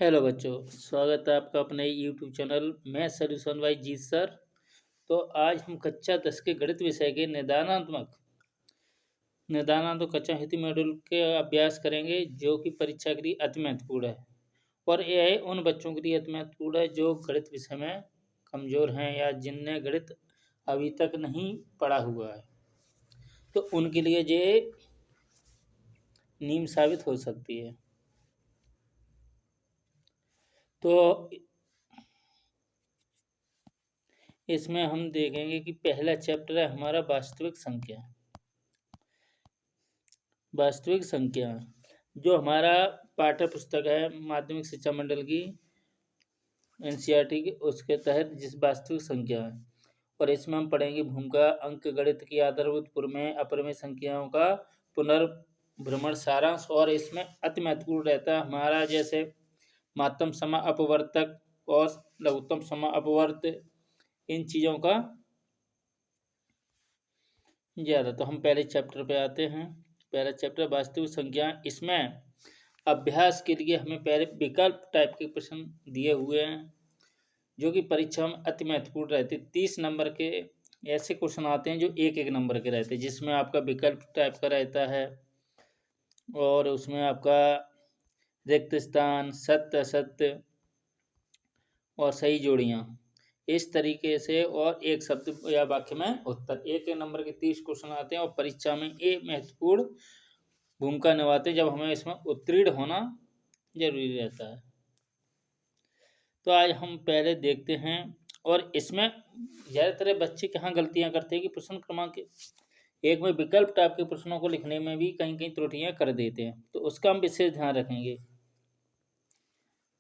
Hello बच्चों, स्वागत है आपका अपने यूट्यूब चैनल मैं सॉल्यूशन बाय जीत सर। तो आज हम कक्षा 10 के गणित विषय के निदानात्मक कक्षा हिंदी मॉड्यूल के अभ्यास करेंगे, जो कि परीक्षा के लिए अति महत्वपूर्ण है। और यह उन बच्चों के लिए अति महत्वपूर्ण है जो गणित विषय में कमजोर हैं या जिनने गणित अभी तक नहीं पढ़ा हुआ है, तो उनके लिए ये नीम साबित हो सकती है। तो इसमें हम देखेंगे कि पहला चैप्टर है हमारा वास्तविक संख्या। वास्तविक संख्या जो हमारा पाठ्य पुस्तक है माध्यमिक शिक्षा मंडल की एनसीईआरटी की, उसके तहत जिस वास्तविक संख्या है, और इसमें हम पढ़ेंगे भूमिका, अंक गणित की आधारभूत पूर्वमेय अपरिमेय संख्याओं का पुनर्भ्रमण सारांश। और इसमें अति महत्वपूर्ण रहता है हमारा जैसे महत्तम समा अपवर्तक और लघुत्तम समा अपवर्त, इन चीज़ों का ज़्यादा। तो हम पहले चैप्टर पे आते हैं। पहला चैप्टर वास्तविक संख्या। इसमें अभ्यास के लिए हमें पहले विकल्प टाइप के प्रश्न दिए हुए हैं, जो कि परीक्षा में अति महत्वपूर्ण रहते हैं। 30 नंबर के ऐसे क्वेश्चन आते हैं जो एक एक नंबर के रहते हैं, जिसमें आपका विकल्प टाइप का रहता है और उसमें आपका रिक्त स्थान, सत्य असत्य और सही जोड़ियाँ, इस तरीके से, और एक शब्द या वाक्य में उत्तर। एक एक नंबर के 30 क्वेश्चन आते हैं और परीक्षा में ये महत्वपूर्ण भूमिका निभाते हैं, जब हमें इसमें उत्तीर्ण होना जरूरी रहता है। तो आज हम पहले देखते हैं। और इसमें ज़्यादातर बच्चे कहाँ गलतियाँ करते हैं कि प्रश्न क्रमांक एक में विकल्प टाइप के प्रश्नों को लिखने में भी कहीं कहीं त्रुटियाँ कर देते हैं, तो उसका हम विशेष ध्यान रखेंगे।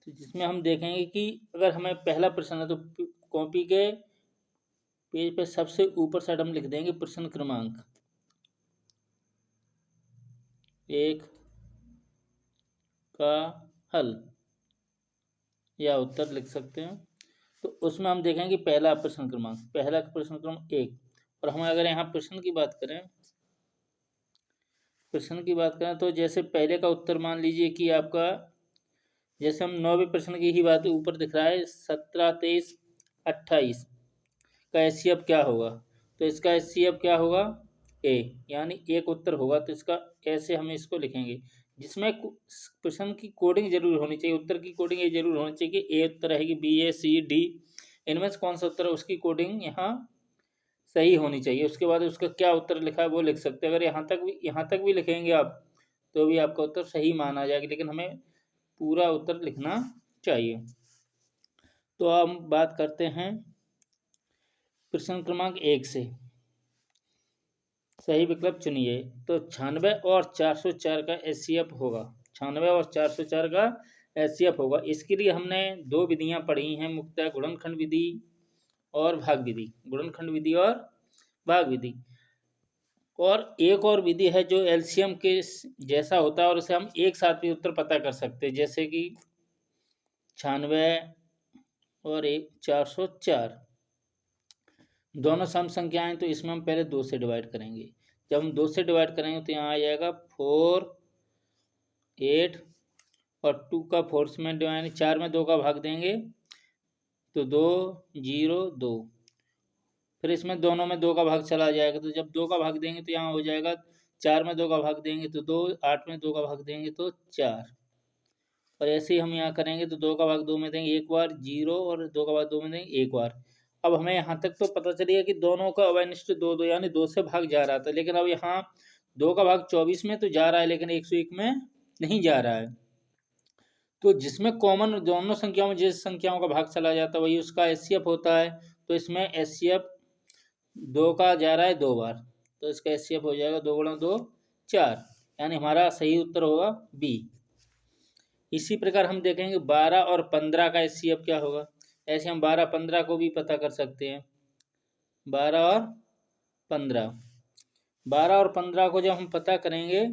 तो जिसमें हम देखेंगे कि अगर हमें पहला प्रश्न है तो कॉपी के पेज पे सबसे ऊपर साइड हम लिख देंगे प्रश्न क्रमांक 1 का हल या उत्तर लिख सकते हैं। तो उसमें हम देखेंगे पहला प्रश्न क्रमांक 1। और हम अगर यहाँ प्रश्न की बात करें तो जैसे पहले का उत्तर मान लीजिए कि आपका, जैसे हम 9वें प्रश्न की ही बात ऊपर दिख रहा है 17, 23, 28 का एचसीएफ क्या होगा। तो इसका एचसीएफ क्या होगा, ए, यानी एक उत्तर होगा। तो इसका ऐसे हम इसको लिखेंगे, जिसमें प्रश्न की कोडिंग जरूर होनी चाहिए, उत्तर की कोडिंग ये जरूर होनी चाहिए कि ए उत्तर रहेगी, बी, ए, सी, डी, इनमें से कौन सा उत्तर है उसकी कोडिंग यहाँ सही होनी चाहिए। उसके बाद उसका क्या उत्तर लिखा है वो लिख सकते हैं। अगर यहाँ तक भी लिखेंगे आप तो भी आपका उत्तर सही माना जाएगा, लेकिन हमें पूरा उत्तर लिखना चाहिए। तो हम बात करते हैं प्रश्न क्रमांक 1 से। सही विकल्प चुनिए। तो 96 और 404 का एचसीएफ होगा। 96 और 404 का एचसीएफ होगा। इसके लिए हमने दो विधियां पढ़ी हैं मुख्यतः, गुणनखंड विधि और भाग विधि। गुणनखंड विधि और भाग विधि। और एक और विधि है जो एलसीएम के जैसा होता है, और उसे हम एक साथ भी उत्तर पता कर सकते हैं, जैसे कि 96 और 404 दोनों सम संख्याएं। तो इसमें हम पहले 2 से डिवाइड करेंगे। जब हम 2 से डिवाइड करेंगे तो यहाँ आ जाएगा 4, 8 और 2 का 4 में डिवाइड, 4 में 2 का भाग देंगे तो 2, 0, 2। फिर इसमें दोनों में 2 का भाग चला जाएगा, तो जब 2 का भाग देंगे तो यहाँ हो जाएगा 4 में 2 का भाग देंगे तो 2, 8 में 2 का भाग देंगे तो 4। और ऐसे ही हम यहाँ करेंगे तो 2 का भाग 2 में देंगे एक बार 0, और 2 का भाग 2 में देंगे एक बार। अब हमें यहाँ तक तो पता चलिए कि दोनों का 1:2 यानी 2 से भाग जा रहा था, लेकिन अब यहाँ 2 का भाग 24 में तो जा रहा है, लेकिन 101 में नहीं जा रहा है। तो जिसमें कॉमन दोनों संख्याओं में जिस संख्याओं का भाग चला जाता है वही उसका एचसीएफ होता है। तो इसमें एचसीएफ 2 का जा रहा है 2 बार, तो इसका एचसीएफ हो जाएगा 2 गुणा 2, 4, यानी हमारा सही उत्तर होगा बी। इसी प्रकार हम देखेंगे 12 और 15 का एचसीएफ क्या होगा। ऐसे हम 12, 15 को भी पता कर सकते हैं। 12 और 15 को जब हम पता करेंगे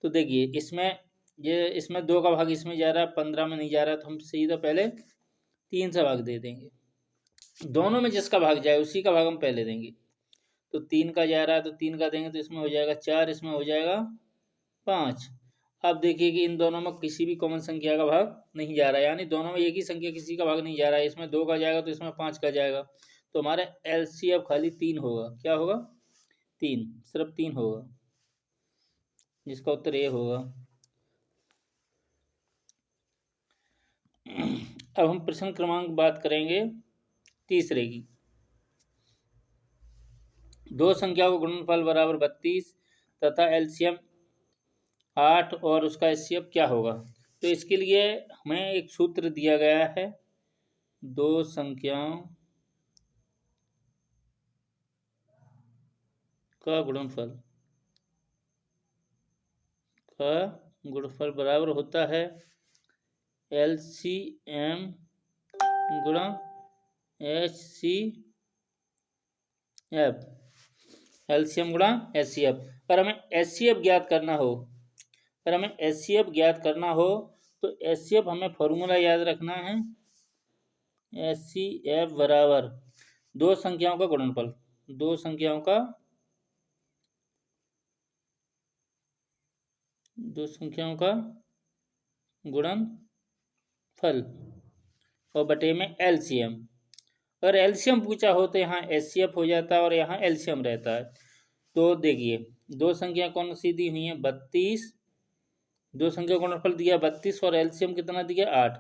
तो देखिए इसमें 2 का भाग इसमें जा रहा है, 15 में नहीं जा रहा, तो हम सीधा पहले 3 से भाग दे देंगे। दोनों में जिसका भाग जाए उसी का भाग हम पहले देंगे। तो 3 का जा रहा है तो 3 का देंगे तो इसमें हो जाएगा 4, इसमें हो जाएगा 5। अब देखिए कि इन दोनों में किसी भी कॉमन संख्या का भाग नहीं जा रहा है, यानी दोनों में एक ही संख्या किसी का भाग नहीं जा रहा है। इसमें 2 का जाएगा तो इसमें 5 का जाएगा, तो हमारा एलसीएम खाली 3 होगा। क्या होगा? 3, सिर्फ 3 होगा, जिसका उत्तर ए होगा। अब हम प्रश्न क्रमांक बात करेंगे तीसरे की। दो संख्याओं का गुणनफल बराबर 32 तथा एलसीएम 8 और उसका एचसीएफ क्या होगा? तो इसके लिए हमें एक सूत्र दिया गया है, दो संख्याओं का गुणनफल बराबर होता है एलसीएम गुणा एचसीएफ, एलसीएम गुणा एचसीएफ। पर हमें एचसीएफ ज्ञात करना हो तो एचसीएफ हमें फॉर्मूला याद रखना है, एचसीएफ बराबर दो संख्याओं का गुणनफल, दो संख्याओं का गुणनफल और बटे में एलसीएम। अगर एलसीएम पूछा हो तो यहाँ एचसीएफ हो जाता है और यहाँ एलसीएम रहता है। तो देखिए दो संख्या कौन सी दी हुई है? 32, दो संख्या का गुणनफल दिया 32 और एलसीएम कितना दिया? 8।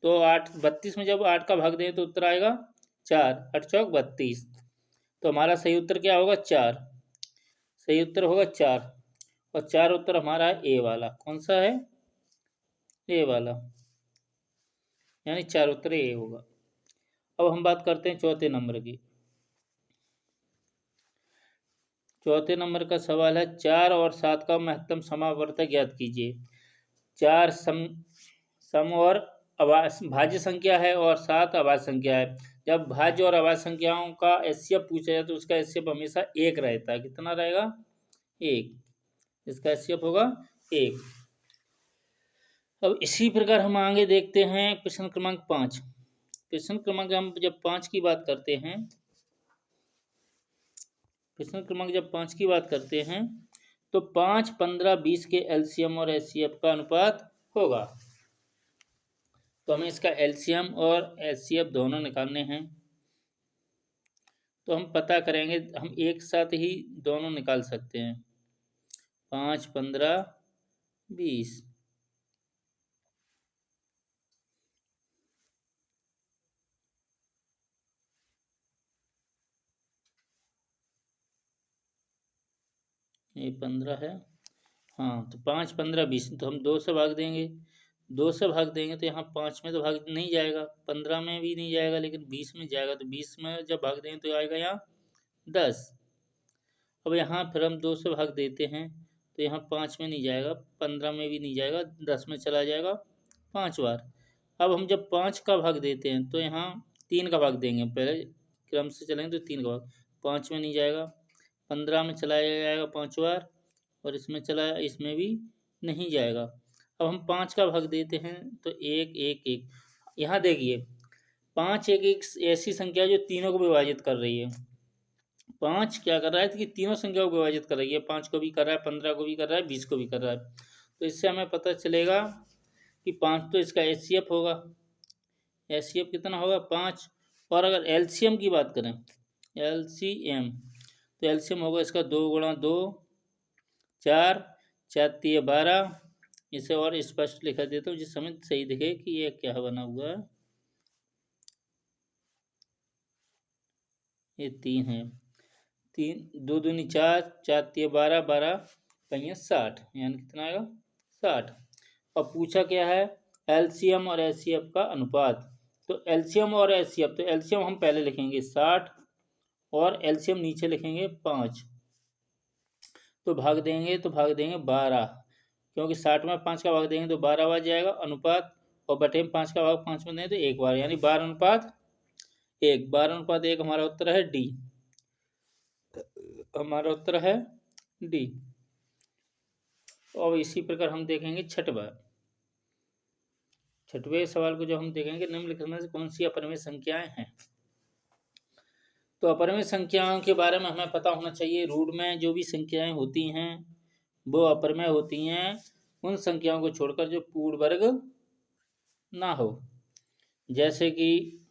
तो 8 32 में जब 8 का भाग दें तो उत्तर आएगा 4, 8 चौक 32। तो हमारा सही उत्तर क्या होगा? 4। सही उत्तर होगा 4 और 4 उत्तर हमारा है ए वाला। कौन सा है? ए वाला, यानी 4 उत्तर ए होगा। अब हम बात करते हैं चौथे नंबर की। चौथे नंबर का सवाल है 4 और 7 का महत्तम समावर्तक ज्ञात कीजिए। 4 सम और भाज्य संख्या है और 7 अभाज्य संख्या है। जब भाज्य और अभाज्य संख्याओं का एचसीएफ पूछा जाए तो उसका एचसीएफ हमेशा 1 रहता है। कितना रहेगा? 1। इसका एचसीएफ होगा 1। अब इसी प्रकार हम आगे देखते हैं प्रश्न क्रमांक 5। प्रश्न क्रमांक हम जब 5 की बात करते हैं, प्रश्न क्रमांक जब 5 की बात करते हैं तो 5, 15, 20 के एलसीएम और एचसीएफ का अनुपात होगा। तो हमें इसका एलसीएम और एचसीएफ दोनों निकालने हैं। तो हम पता करेंगे, हम एक साथ ही दोनों निकाल सकते हैं। 5, 15, 20। ये 15 है, हाँ। तो 5, 15, 20 तो हम 2 से भाग देंगे। 2 से भाग देंगे तो यहाँ 5 में तो भाग नहीं जाएगा, 15 में भी नहीं जाएगा, लेकिन 20 में जाएगा। तो 20 में जब भाग देंगे तो आएगा यहाँ 10। अब यहाँ फिर हम 2 से भाग देते हैं तो यहाँ 5 में नहीं जाएगा, 15 में भी नहीं जाएगा, 10 में चला जाएगा 5 बार। अब हम जब 5 का भाग देते हैं तो यहाँ 3 का भाग देंगे, पहले क्रम से चलेंगे तो 3 का भाग। 5 में नहीं जाएगा, 15 में चला जाएगा 5 बार और इसमें भी नहीं जाएगा। अब हम 5 का भाग देते हैं तो 1, 1, 1। यहाँ देखिए 5, 1, 1 ऐसी संख्या जो तीनों को विभाजित कर रही है। 5 क्या कर रहा है कि तीनों संख्याओं को विभाजित कर रही है। 5 को भी कर रहा है, 15 को भी कर रहा है, 20 को भी कर रहा है। तो इससे हमें पता चलेगा कि 5 तो इसका एचसीएफ होगा। एचसीएफ कितना होगा? 5। और अगर एलसीएम की बात करें, एलसीएम, तो एलसीएम होगा इसका 2 गुणा 2, 4, 4 3 12। इसे और स्पष्ट लिखा देता हूँ जिस समय सही दिखे कि ये क्या बना हुआ है। ये 3 है, 3 2 दूनी 4, 4 3 12, 12 5 60, यानी कितना आएगा? 60। और पूछा क्या है? एलसीएम और एचसीएफ का अनुपात। तो एलसीएम और एचसीएफ, तो एलसीएम हम पहले लिखेंगे 60 और एलसीएम नीचे लिखेंगे 5। तो भाग देंगे 12, क्योंकि 60 में 5 का भाग देंगे तो 12 बार जाएगा अनुपात, और बटे में 5 का भाग 5 में दें तो 1 बार, यानी 12 अनुपात 1। 12 अनुपात 1 हमारा उत्तर है डी। हमारा उत्तर है डी। और इसी प्रकार हम देखेंगे छठवें सवाल को जब हम देखेंगे, निम्नलिखित में से कौन सी अपरिमेय संख्याएं हैं? तो अपरिमेय संख्याओं के बारे में हमें पता होना चाहिए। रूट में जो भी संख्याएं होती हैं वो अपरिमेय होती हैं। उन संख्याओं को छोड़कर जो पूर्ण वर्ग ना हो। जैसे कि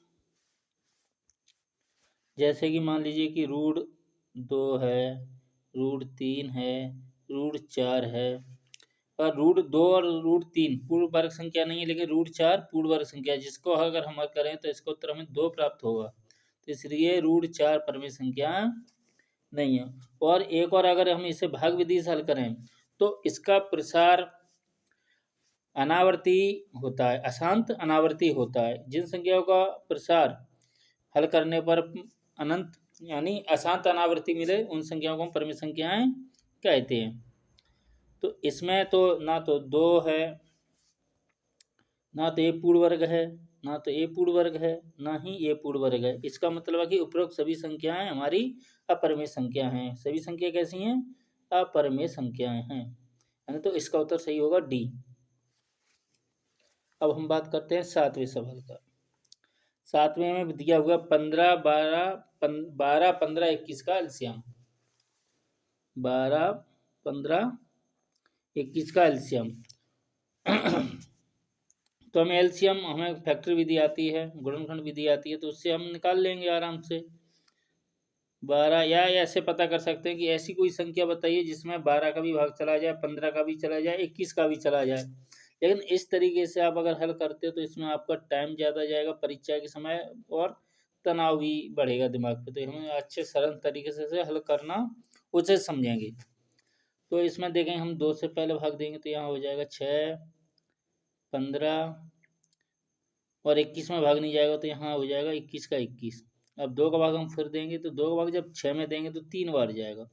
मान लीजिए कि √2 है, √3 है, √4 है, और √2 और √3 पूर्ण वर्ग संख्या नहीं है, लेकिन √4 पूर्ण वर्ग संख्या है, जिसको अगर हम हल करें तो इसका उत्तर हमें 2 प्राप्त होगा। तो इसलिए √4 परमेय संख्या नहीं है। और एक और अगर हम इसे भाग विधि से हल करें तो इसका प्रसार अनावर्ती होता है, अशांत अनावर्ती होता है। जिन संख्याओं का प्रसार हल करने पर अनंत यानी अशांत अनावर्ती मिले उन संख्याओं को हम परमेय संख्याएं कहते हैं। तो इसमें तो ना तो 2 है, ना तो ए पूर्ण वर्ग है, ना तो ए पूर्ण वर्ग है, ना ही ए पूर्ण वर्ग है। इसका मतलब है कि उपरोक्त सभी संख्याएं हमारी अपरमेय संख्या हैं। सभी संख्या कैसी हैं? अपरमेय संख्याएं हैं, यानी तो इसका उत्तर सही होगा डी। अब हम बात करते हैं 7वें सवाल का। 7वें में दिया हुआ 15, 12, 15, 21 का एलसीएम। 12, 15, 21 का एलसीएम। तो हमें एलसीएम, हमें फैक्टर विधि आती है, गुणनखंड विधि आती है, तो उससे हम निकाल लेंगे आराम से। 12 या ऐसे पता कर सकते हैं कि ऐसी कोई संख्या बताइए जिसमें 12 का भी भाग चला जाए, 15 का भी चला जाए, 21 का भी चला जाए। लेकिन इस तरीके से आप अगर हल करते हो तो इसमें आपका टाइम ज़्यादा जाएगा परीक्षा के समय, और तनाव भी बढ़ेगा दिमाग पे। तो हमें अच्छे सरल तरीके से हल करना उचित समझेंगे। तो इसमें देखेंगे हम 2 से पहले भाग देंगे तो यहाँ हो जाएगा 6, 15, और 21 में भाग नहीं जाएगा तो यहाँ हो जाएगा 21 का 21। अब 2 का भाग हम फिर देंगे तो 2 का भाग जब 6 में देंगे तो 3 बार जाएगा।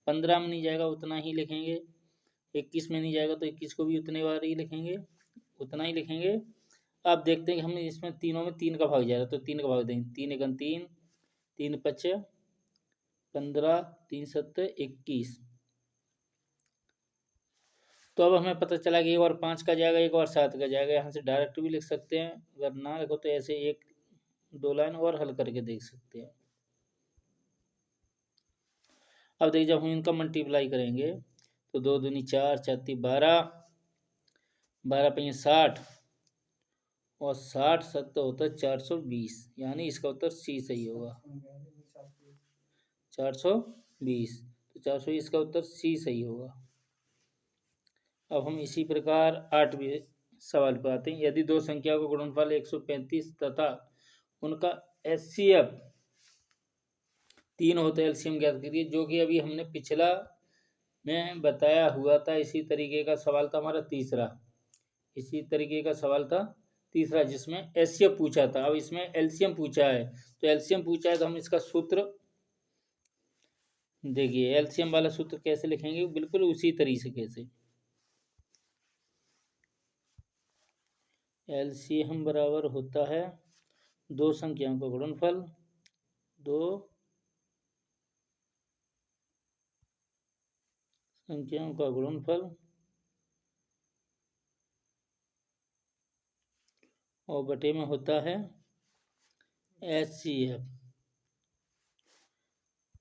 15 में नहीं जाएगा उतना ही लिखेंगे, 21 में नहीं जाएगा तो 21 को भी उतने बार ही लिखेंगे, उतना ही लिखेंगे। अब देखते हैं कि हमें इसमें तीनों में 3 का भाग जाएगा तो 3 का भाग देंगे। 3 एकम 3, 3 पचे 15, 3 सत्ते 21। तो अब हमें पता चला कि एक और 5 का जाएगा, एक और 7 का जाएगा। यहाँ से डायरेक्ट भी लिख सकते हैं, अगर ना लिखो तो ऐसे 1-2 लाइन और हल करके देख सकते हैं। अब देखिए जब हम इनका मल्टीप्लाई करेंगे तो 2 दूनी 4, 4 ती 12, 12 पंजे 60, और 60 7 होता है 420, यानी इसका उत्तर सी सही होगा, 420। तो 420 का उत्तर सी सही होगा। अब हम इसी प्रकार 8वें सवाल पर आते हैं। यदि दो संख्या का गुणनफल 135 तथा उनका एचसीएफ 3 होता है, एलसीएम ज्ञात करिए, जो कि अभी हमने पिछला में बताया हुआ था। इसी तरीके का सवाल था हमारा तीसरा, इसी तरीके का सवाल था तीसरा जिसमें एचसीएफ पूछा था। अब इसमें एलसीएम पूछा है, तो एलसीएम पूछा है तो हम इसका सूत्र देखिए, एलसीएम वाला सूत्र कैसे लिखेंगे, बिल्कुल उसी तरीके से। एलसीएम बराबर होता है दो संख्याओं का गुणनफल, दो संख्याओं का गुणनफल और बटे में होता है एचसीएफ।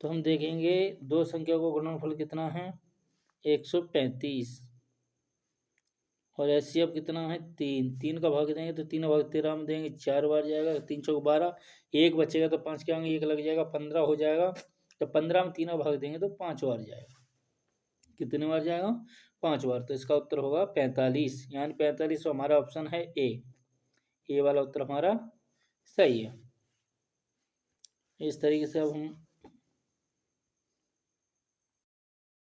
तो हम देखेंगे दो संख्या का गुणनफल कितना है 135, और एचसीएफ कितना है 3। 3 का भाग देंगे तो 3 भाग 13 में देंगे 4 बार जाएगा, 3 चौक 12, एक बचेगा तो 5 के आगे 1 लग जाएगा, 15 हो जाएगा। तो 15 में 3 का भाग देंगे तो 5 बार जाएगा। कितने बार जाएगा? 5 बार। तो इसका उत्तर होगा 45, यानी 45 हमारा ऑप्शन है ए वाला उत्तर हमारा सही है। इस तरीके से अब हम